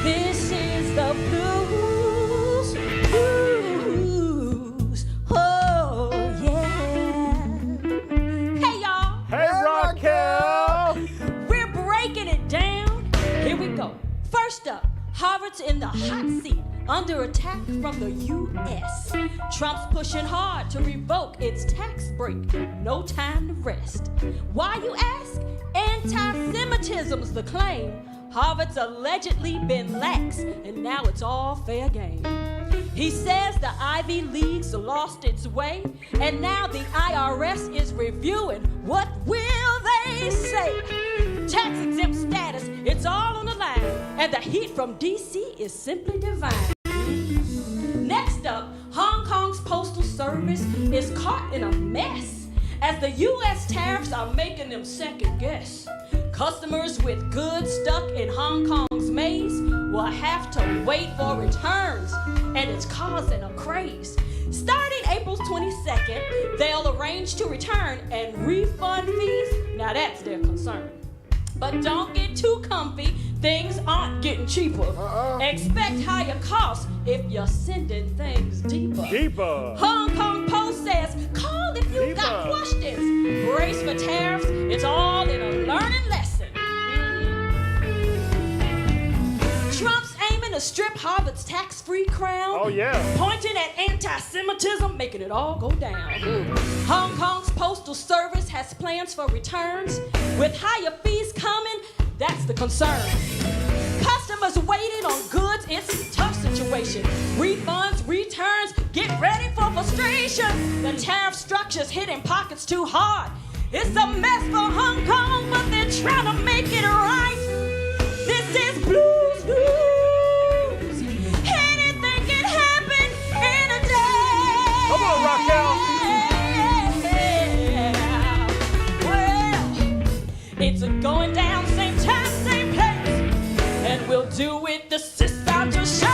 This is the blues, oh yeah. Hey y'all. Hey Raquel. We're breaking it down. Here we go. First up, Harvard's in the hot seat, under attack from the U.S. Trump's pushing hard to revoke its tax break. No time to rest. Why, you ask? Anti-Semitism's the claim. Harvard's allegedly been lax, and now it's all fair game. He says the Ivy League's lost its way, and now the IRS is reviewing. What will they say? Tax-exempt status, it's all on the line, and the heat from D.C. is simply divine. Next up, Hong Kong's postal service is caught in a mess as the U.S. tariffs are making them second guess. Customers with goods stuck in Hong Kong's maze will have to wait for returns, and it's causing a craze. Starting April 22nd, they'll arrange to return and refund fees. Now that's their concern. But don't get too comfy, things aren't getting cheaper. Expect higher costs if you're sending things deeper. Hong Kong Post says, call if you got questions. Brace for tariffs, it's all in a learning lesson. Trump's aiming to strip Harvard's tax-free crown. Oh yeah. Pointing at anti-Semitism, making it all go down. Hong Kong's postal service has plans for returns. With higher fees coming, that's the concern. Customers waiting on goods, it's a tough situation. Refunds, returns, get ready for frustration. The tariff structure's hitting pockets too hard. It's a mess for Hong Kong, but they're trying to make it right. This is blues news. Anything can happen in a day. Come on, Raquel. Well, it's a going down, same time, same place, and we'll do it the Sisaundra show.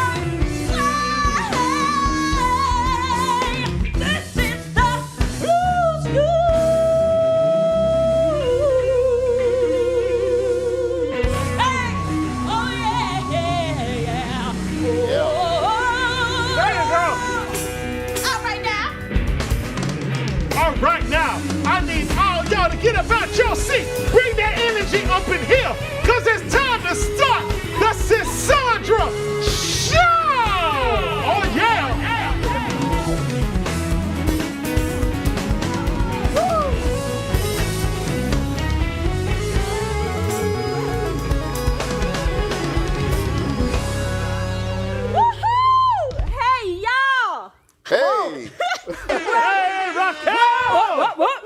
This is the blues news. Hey, oh yeah. There you go. All right now. All right now, I need all y'all to get up out your seat. Bring that energy up in here, cause it's time to start the Sisaundra Show! Oh yeah! Woohoo! Hey y'all! Hey! Hey, Raquel! What?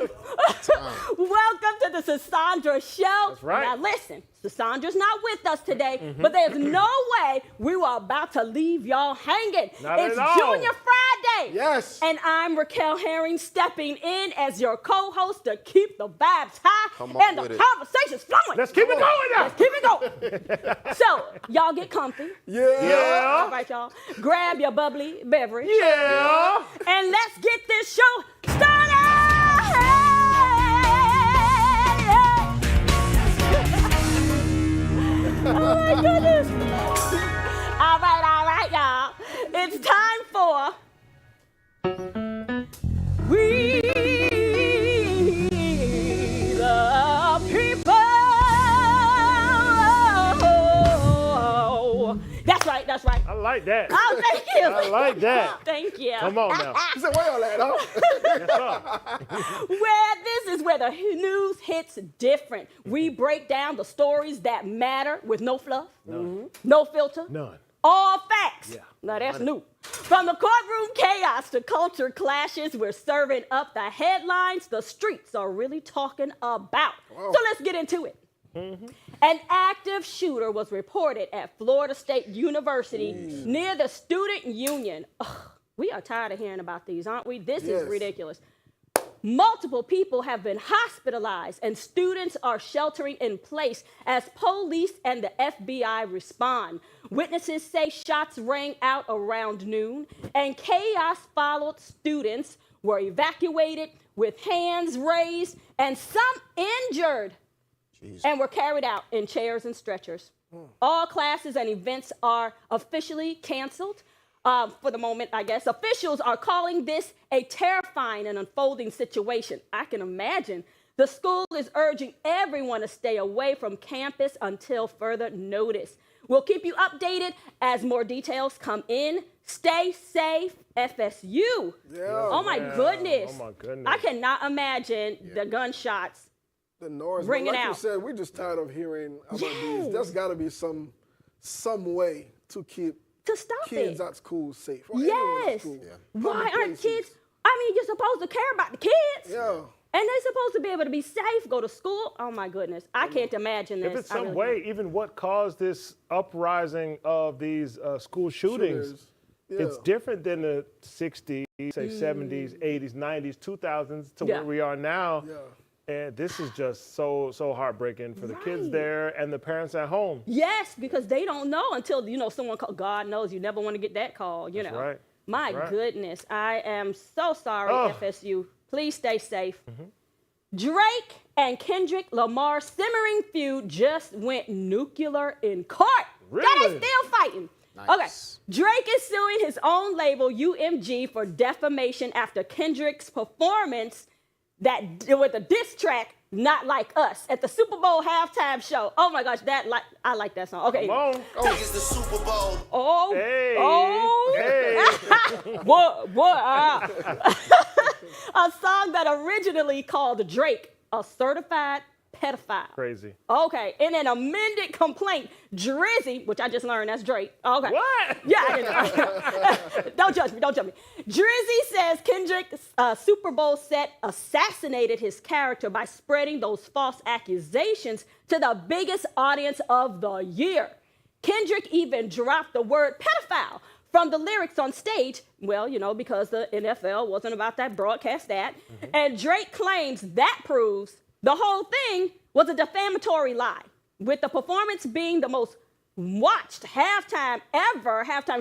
Welcome to the Sisaundra Show. That's right. Now listen, Sisaundra's not with us today, but there's no way we were about to leave y'all hanging. Not it's at all. Junior Friday. Yes. And I'm Raquel Herring stepping in as your co-host to keep the vibes high Come on and the with it. conversations flowing. Let's keep it going now. Let's keep it going. So, y'all get comfy. Yeah. All right, y'all. Grab your bubbly beverage. Yeah. And let's get this show started! Oh my goodness. All right, y'all. It's time for We the People. That's right. I like that. Oh, thank you. I like that. Thank you. Come on now. He said, where y'all at, huh? Yes, sir. Where this is where the news hits different. We break down the stories that matter with no fluff, no filter, None. all facts. Yeah. Now that's new. From the courtroom chaos to culture clashes, we're serving up the headlines the streets are really talking about. So let's get into it. An active shooter was reported at Florida State University near the student union. Ugh, we are tired of hearing about these, aren't we? This is ridiculous. Multiple people have been hospitalized and students are sheltering in place as police and the FBI respond. Witnesses say shots rang out around noon and chaos followed. Students were evacuated with hands raised and some injured and were carried out in chairs and stretchers. All classes and events are officially canceled. For the moment, I guess. Officials are calling this a terrifying and unfolding situation. I can imagine. The school is urging everyone to stay away from campus until further notice. We'll keep you updated as more details come in. Stay safe, FSU. Oh my goodness. Oh my goodness. I cannot imagine the gunshots. The noise. Ringing like out. you said, we're just tired of hearing about these. There's got to be some way to keep Stop kids it. at school safe. Or anyone at Yes. school. Why Public aren't places. kids? I mean, you're supposed to care about the kids. Yeah. And they're supposed to be able to be safe, go to school. Oh my goodness. I can't imagine this. If it's I some really way, even what caused this uprising of these school shootings, it's different than the 60s, say 70s, 80s, 90s, 2000s to where we are now. Yeah. And this is just so heartbreaking for the kids there and the parents at home. Yes, because they don't know until, someone called. God knows you never want to get that call, That's right. My That's right. goodness. I am so sorry, Oh. FSU. Please stay safe. Drake and Kendrick Lamar's simmering feud just went nuclear in court. That Really? is still fighting. Okay, Drake is suing his own label, UMG, for defamation after Kendrick's performance with a diss track, Not Like Us, at the Super Bowl halftime show. Oh my gosh, I like that song. Okay. Come on. It's the Super Bowl. Oh. Hey. Oh. Hey. What? A song that originally called Drake a certified pedophile. Crazy. Okay, in an amended complaint, Drizzy, which I just learned that's Drake. Okay. What? Yeah, I didn't know. Don't judge me. Drizzy says Kendrick's Super Bowl set assassinated his character by spreading those false accusations to the biggest audience of the year. Kendrick even dropped the word pedophile from the lyrics on stage, because the NFL wasn't about that broadcast that. And Drake claims that proves the whole thing was a defamatory lie, with the performance being the most watched halftime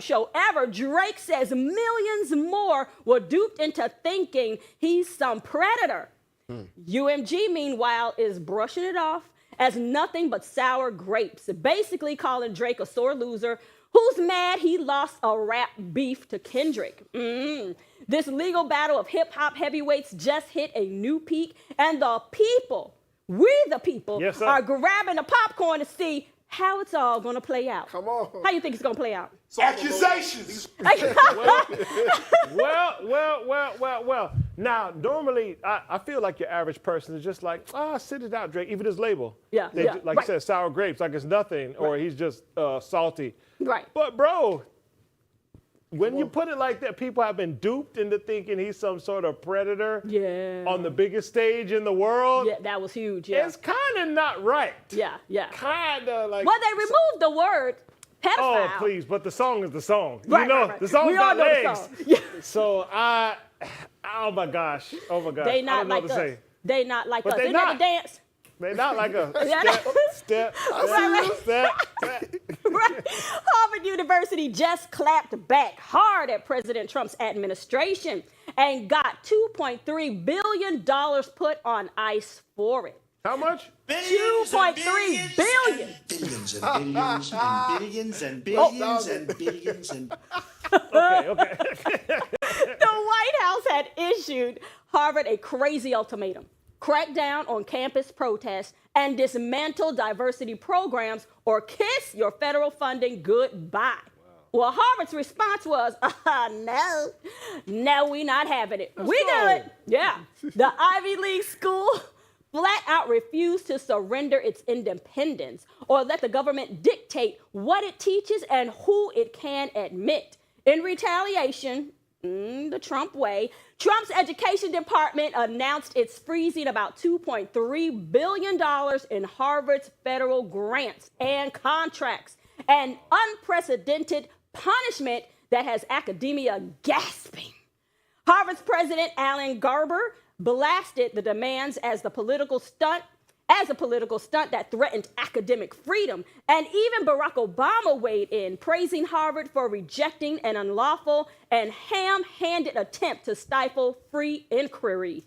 show ever. Drake says millions more were duped into thinking he's some predator. UMG, meanwhile, is brushing it off as nothing but sour grapes, basically calling Drake a sore loser who's mad he lost a rap beef to Kendrick. This legal battle of hip-hop heavyweights just hit a new peak, and the people, Yes, sir. are grabbing the popcorn to see how it's all going to play out. Come on. How you think it's going to play out? Accusations. Well. Now, normally, I feel like your average person is just like, sit it out, Drake. Even his label. Yeah, Like you said, sour grapes, like it's nothing, or he's just salty. Right. But, bro, when you put it like that, people have been duped into thinking he's some sort of predator on the biggest stage in the world. Yeah, that was huge, yeah. It's kind of not right. Yeah. Kind of like. Well, they removed the word pedophile. Oh, please, but the song is the song. Right, The song's we all got know the legs. song. Yeah. So oh my gosh. They I not don't know like what us. to say. They not like But us. they Isn't that not. the dance? They not like a Yeah. step. Right. Harvard University just clapped back hard at President Trump's administration and got $2.3 billion put on ice for it. How much? 2.3 billion. Billions and billions and billions and billions and billions and. Okay. The White House had issued Harvard a crazy ultimatum: crack down on campus protests and dismantle diversity programs or kiss your federal funding goodbye. Well, Harvard's response was, no, we not having it. We good. Yeah. The Ivy League school flat out refused to surrender its independence or let the government dictate what it teaches and who it can admit. In retaliation, the Trump way, Trump's education department announced it's freezing about $2.3 billion in Harvard's federal grants and contracts, an unprecedented punishment that has academia gasping. Harvard's president, Alan Garber, blasted the demands as a political stunt that threatened academic freedom. And even Barack Obama weighed in, praising Harvard for rejecting an unlawful and ham-handed attempt to stifle free inquiry.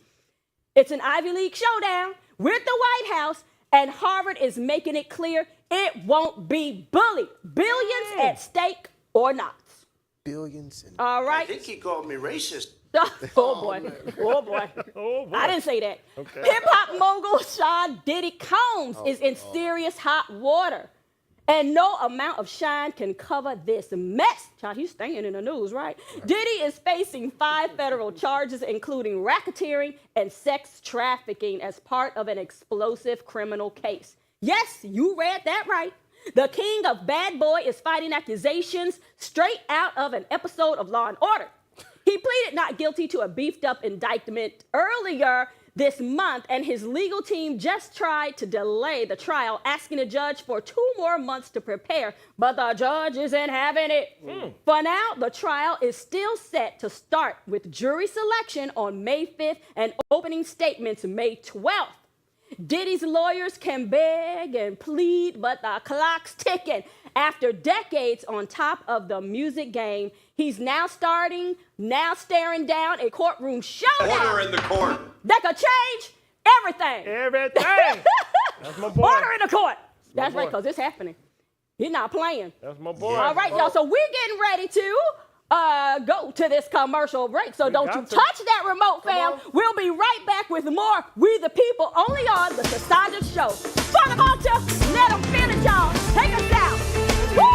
It's an Ivy League showdown with the White House, and Harvard is making it clear it won't be bullied. Billions at stake or not. Billions. All right. I think he called me racist. Oh boy. Oh boy. I didn't say that. Okay. Hip-hop mogul Sean Diddy Combs is in serious hot water. And no amount of shine can cover this mess. Child, he's staying in the news, right? Diddy is facing 5 federal charges, including racketeering and sex trafficking as part of an explosive criminal case. Yes, you read that right. The king of bad boy is fighting accusations straight out of an episode of Law & Order. He pleaded not guilty to a beefed-up indictment earlier this month, and his legal team just tried to delay the trial, asking the judge for 2 more months to prepare, but the judge isn't having it. For now, the trial is still set to start with jury selection on May 5th and opening statements May 12th. Diddy's lawyers can beg and plead, but the clock's ticking. After decades on top of the music game, he's now staring down a courtroom showdown. Order in the court. That could change everything. Everything. That's my boy. Order in the court. That's right, because it's happening. He's not playing. That's my boy. All right, y'all. So we're getting ready to go to this commercial break. So don't you touch that remote, fam. We'll be right back with more We the People only on the Sisaundra Show. For the culture, let them feel it, y'all. Take us out. Woo!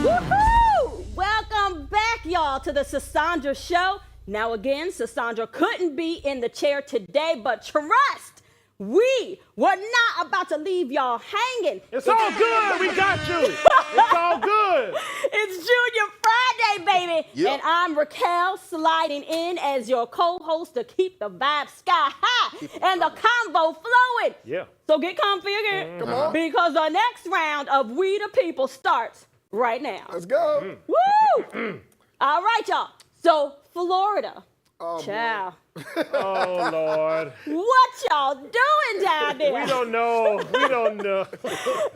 Woohoo! Welcome back, y'all, to the Sisaundra Show. Now again, Sisaundra couldn't be in the chair today, but trust, we were not about to leave y'all hanging. It's all good. We got you. It's all good. It's Junior Friday, baby. Yep. And I'm Raquel, sliding in as your co-host to keep the vibe sky high and the convo flowing. Yeah. So get comfy again. Come on. Because the next round of We the People starts right now. Let's go. Woo! All right, y'all. So, Florida. Oh, Child. Oh, Lord. What y'all doing down there? We don't know. We don't know.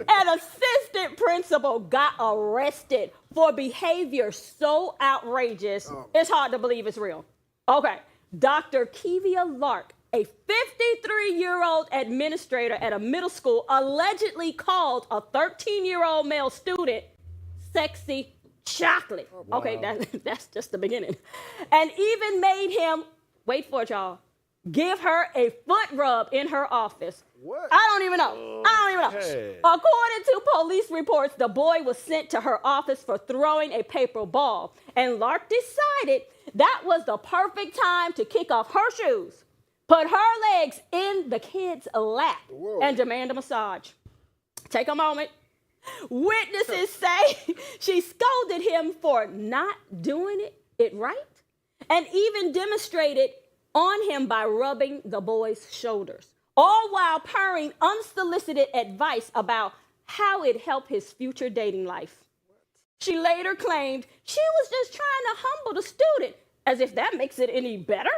An assistant principal got arrested for behavior so outrageous, it's hard to believe it's real. Okay, Dr. Kevia Lark, a 53-year-old administrator at a middle school, allegedly called a 13-year-old male student sexy chocolate. Wow. Okay, that's just the beginning. And even made him, wait for it, y'all, give her a foot rub in her office. What? I don't even know. Okay. According to police reports, the boy was sent to her office for throwing a paper ball. And Lark decided that was the perfect time to kick off her shoes, put her legs in the kid's lap, Whoa. and demand a massage. Take a moment. Witnesses say she scolded him for not doing it right, and even demonstrated on him by rubbing the boy's shoulders, all while purring unsolicited advice about how it helped his future dating life. She later claimed she was just trying to humble the student, as if that makes it any better.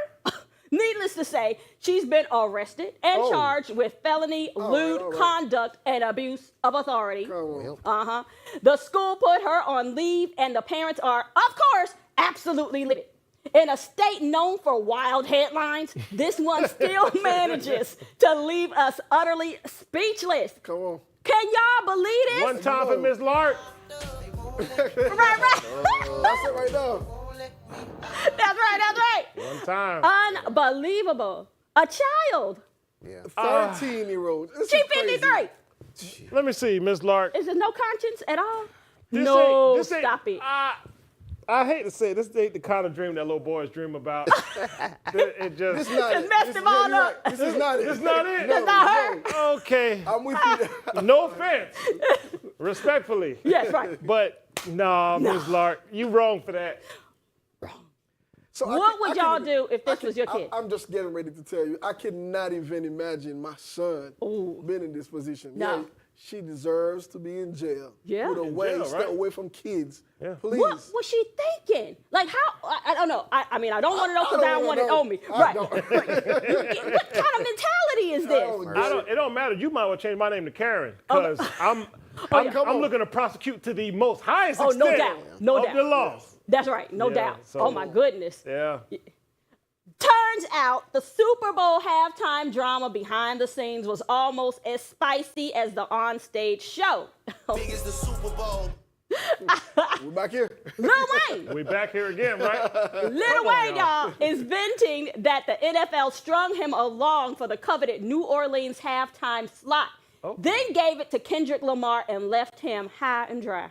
Needless to say, she's been arrested and charged with felony lewd conduct and abuse of authority. The school put her on leave, and the parents are, of course, absolutely livid. In a state known for wild headlines, this one still manages to leave us utterly speechless. Come on. Can y'all believe this? One time for Miss Lark. Right. That's it right now. That's right. One time. Unbelievable. A child. 13-year-old. She 53. Let me see, Miss Lark. Is there no conscience at all? This No, ain't- stop it. I hate to say it, this ain't the kind of dream that little boys dream about. It just. This not It's it. messed This- him yeah, all you're up. right. This is not it. That's not it. That's not her. Okay. I'm with you. No offense. Respectfully. Yes, right. But no, Miss Lark, you wrong for that. So What would y'all do if this was your kid? I'm just getting ready to tell you. I cannot even imagine my son being in this position. No. Yeah, she deserves to be in jail. Yeah. Put away, jail, stay right? away from kids. Yeah. Please. What was she thinking? Like, how? I don't know. I mean, I don't want to know because I don't want it know. on me. I Right. don't. What kind of mentality is this? Oh, It don't matter. You might well change my name to Karen, because I'm looking to prosecute to the most highest Oh, extent no doubt. No of doubt. the law. That's right. No Yeah, doubt. so- Oh, my goodness. Yeah. Turns out the Super Bowl halftime drama behind the scenes was almost as spicy as the onstage show. Big as the Super Bowl. We're back here. Lil Wayne. We back here again, right? Lil Wayne, y'all, is venting that the NFL strung him along for the coveted New Orleans halftime slot, then gave it to Kendrick Lamar and left him high and dry.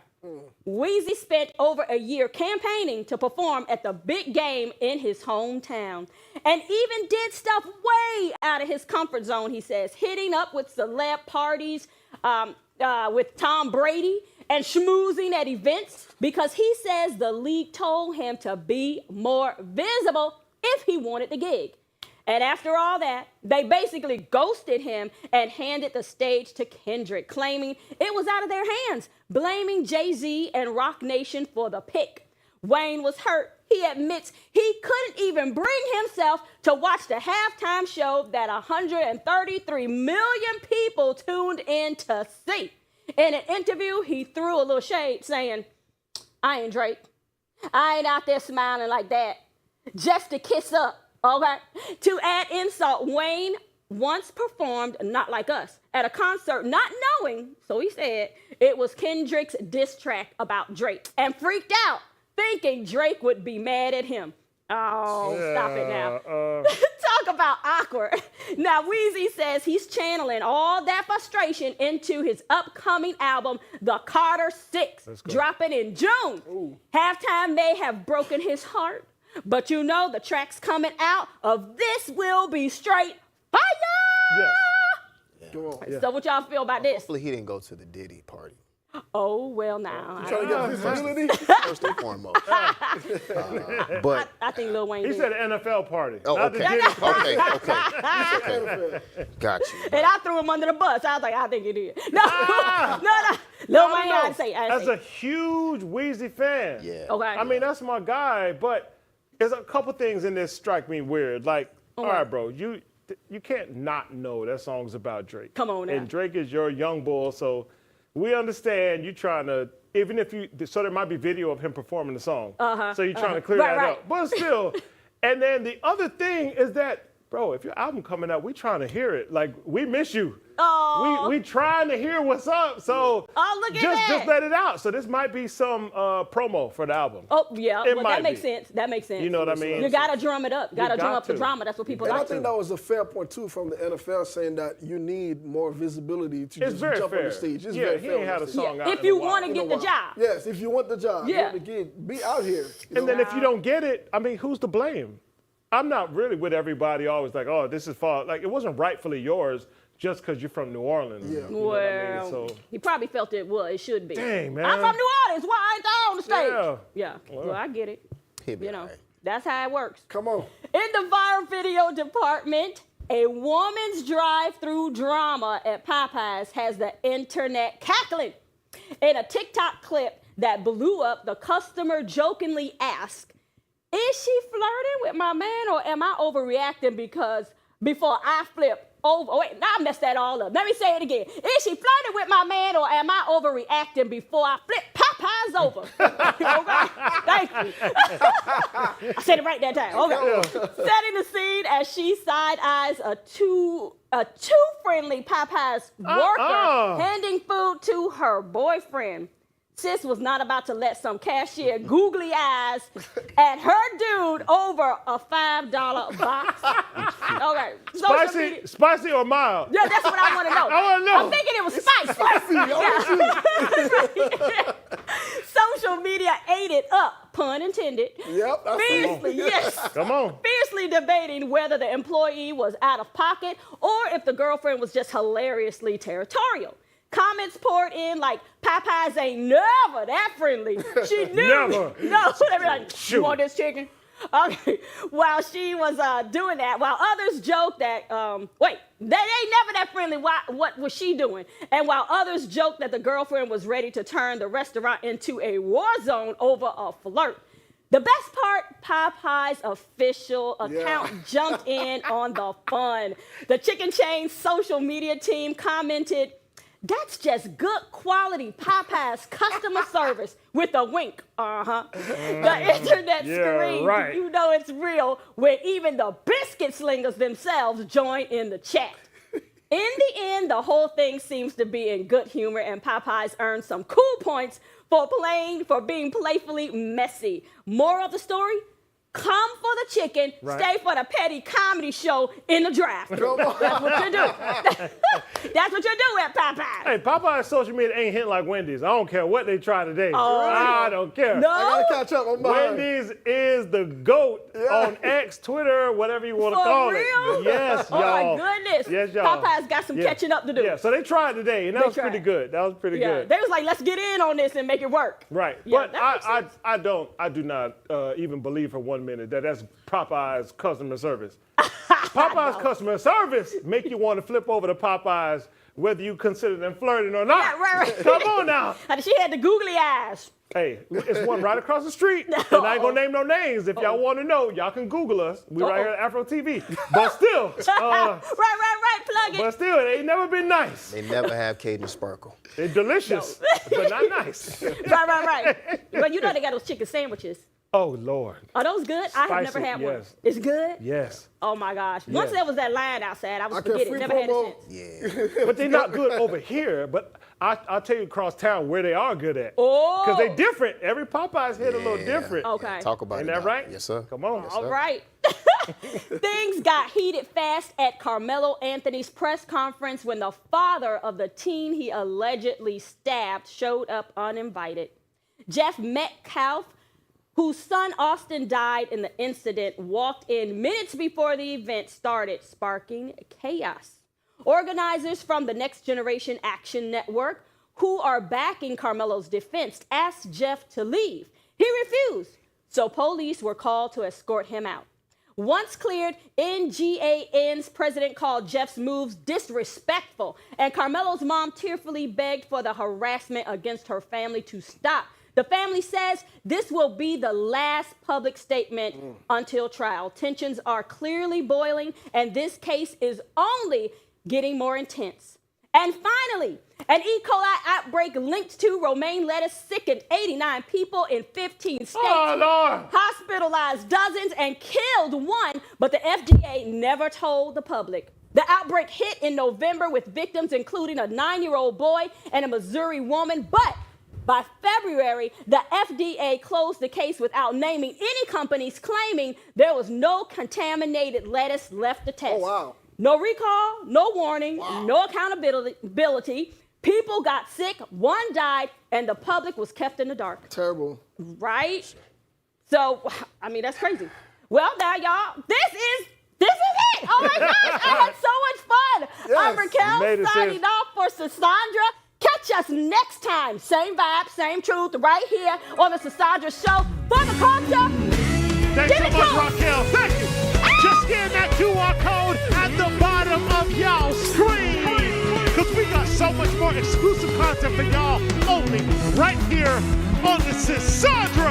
Weezy spent over a year campaigning to perform at the big game in his hometown, and even did stuff way out of his comfort zone, he says, hitting up with celeb parties with Tom Brady and schmoozing at events because he says the league told him to be more visible if he wanted the gig. And after all that, they basically ghosted him and handed the stage to Kendrick, claiming it was out of their hands, blaming Jay-Z and Rock Nation for the pick. Wayne was hurt. He admits he couldn't even bring himself to watch the halftime show that 133 million people tuned in to see. In an interview, he threw a little shade saying, I ain't Drake. I ain't out there smiling like that just to kiss up. Okay. To add insult, Wayne once performed Not Like Us at a concert, not knowing, so he said, it was Kendrick's diss track about Drake, and freaked out, thinking Drake would be mad at him. Oh, stop it now. Talk Talk about awkward. Now, Weezy says he's channeling all that frustration into his upcoming album, The Carter 6, dropping in June. Ooh. Halftime may have broken his heart, but you know the tracks coming out of this will be straight fire. Yes. Yeah. So what y'all feel about this? Hopefully he didn't go to the Diddy party. Oh, well, now. You trying to get visibility? First and foremost. But I think Lil Wayne He did. said an NFL party. oh, not the okay. Diddy party. Okay. Got you. And I threw him under the bus. I was like, I think he did. No. Lil Wayne, I'd say. As a huge Weezy fan, Yeah. Okay. I mean, that's my guy, but there's a couple things in this strike me weird. Like, all right, bro, you can't not know that song's about Drake. Come on now. And Drake is your young bull, so we understand you trying to, even if you, so there might be video of him performing the song. So you're trying to clear that up. But still, and then the other thing is that, bro, if your album coming out, we trying to hear it. Like, we miss you. Oh. We trying to hear what's up. So look at that. just let it out. So this might be some promo for the album. Oh, yeah. It Well, might that makes be. sense. That makes sense. You know what I mean? You got to drum it up. Got to drum got up the to. drama. That's what people And I like. think that was a fair point, too, from the NFL saying that you need more visibility to It's just very jump fair. on the stage. It's Yeah, very he fair ain't on had the a stage. song out If in you a while. want to get the job. Yes, if you want the job, Yeah. you want to be out here. And then if you don't get it, I mean, who's to blame? I'm not really with everybody always like, oh, this is fault. Like, it wasn't rightfully yours just because you're from New Orleans. Yeah. You know what I mean? So, He probably felt it was. It should be. Dang, man. I'm from New Orleans. Why ain't I on the stage? Yeah. Well, I get it. he'll be You know, all right. that's how it works. Come on. In the viral video department, a woman's drive-through drama at Popeyes has the internet cackling. In a TikTok clip that blew up, the customer jokingly asked, "Is she flirting with my man or am I overreacting because before I flip over?" Oh, wait, now I messed that all up. Let me say it again. "Is she flirting with my man or am I overreacting before I flip Popeyes over?" Okay? Thank you. I said it right that time. Okay. Setting the scene as she side-eyes a too friendly Popeyes worker handing food to her boyfriend. Sis was not about to let some cashier googly eyes at her dude over a $5 box. Okay. Social media- Spicy or mild? Yeah, that's what I want to know. I wanna know. I'm thinking it was spicy. Social media ate it up, pun intended. Yep. That's Fiercely, yes. Come on. Fiercely debating whether the employee was out of pocket or if the girlfriend was just hilariously territorial. Comments poured in like, "Popeyes ain't never that friendly. She knew." Never. No, they be like, Shoot. "You want this chicken?" Okay. While she was doing that, while others joked that, wait, they ain't never that friendly. What was she doing? And while others joked that the girlfriend was ready to turn the restaurant into a war zone over a flirt. The best part, Popeye's official account jumped in on the fun. The chicken chain's social media team commented, "That's just good quality Popeyes customer service," with a wink. The internet screamed, right. "You know it's real," when even the biscuit slingers themselves join in the chat. In the end, the whole thing seems to be in good humor, and Popeyes earned some cool points for being playfully messy. Moral of the story: come for the chicken, stay for the petty comedy show in the draft. That's what you do. That's what you do at Popeyes. Hey, Popeye's social media ain't hitting like Wendy's. I don't care what they try today. I don't care. No. I gotta catch up. I'm behind. Wendy's is the GOAT on X, Twitter, whatever you want to For call real? it. Yes, Oh y'all. my goodness. Yes, y'all. Popeyes got some catching up to do. Yeah, so they tried today, and that was tried. pretty good. That was pretty Yeah, good. they was like, "Let's get in on this and make it work." Right. Yeah, But that makes sense. I do not even believe for 1 minute that that's Popeye's customer service. Popeye's customer service make you want to flip over to Popeye's whether you consider them flirting or not. Yeah, right. Come on now. And she had the googly eyes. Hey, it's one right across the street. And I ain't gonna name no names. If y'all want to know, y'all can Google us. We right here at AFROTV. But still, Right. Plug it. but still, it ain't never been nice. They never have Cajun Sparkle. They're delicious, but not nice. Right. But you know they got those chicken sandwiches. Oh Lord. Are those good? I have never Spicy, had one. yes. It's good? Yes. Oh my gosh. Once there was that line outside, I was I can forgetting. free Never had promo. it since. Yeah. But they're not good over here. But I'll tell you across town where they are good at. Oh. Because they different. Every Popeye's hit a little different. Okay. Talk about Ain't it. that Doc. right? Yes, sir. Come on. All right. Things got heated fast at Carmelo Anthony's press conference when the father of the teen he allegedly stabbed showed up uninvited. Jeff Metcalf, whose son Austin died in the incident, walked in minutes before the event started, sparking chaos. Organizers from the Next Generation Action Network, who are backing Carmelo's defense, asked Jeff to leave. He refused, so police were called to escort him out. Once cleared, NGAN's president called Jeff's moves disrespectful, and Carmelo's mom tearfully begged for the harassment against her family to stop. The family says this will be the last public statement until trial. Tensions are clearly boiling, and this case is only getting more intense. And finally, an E. coli outbreak linked to romaine lettuce sickened 89 people in 15 states, hospitalized dozens, and killed one, but the FDA never told the public. The outbreak hit in November with victims including a 9-year-old boy and a Missouri woman, but by February, the FDA closed the case without naming any companies, claiming there was no contaminated lettuce left to test. Oh, wow. No recall, no warning, no accountability. People got sick, one died, and the public was kept in the dark. Terrible. Right? So, I mean, that's crazy. Well, now, y'all, this is it. Oh, my gosh, I had so much fun. Yes. I'm Raquel, signing off for Sisaundra. Catch us next time. Same vibe, same truth, right here on the Sisaundra Show. For the culture. Thanks so much, Raquel. Thank you. Just scan that QR code at the bottom of y'all screen, because we got so much more exclusive content for y'all only right here on the Sisaundra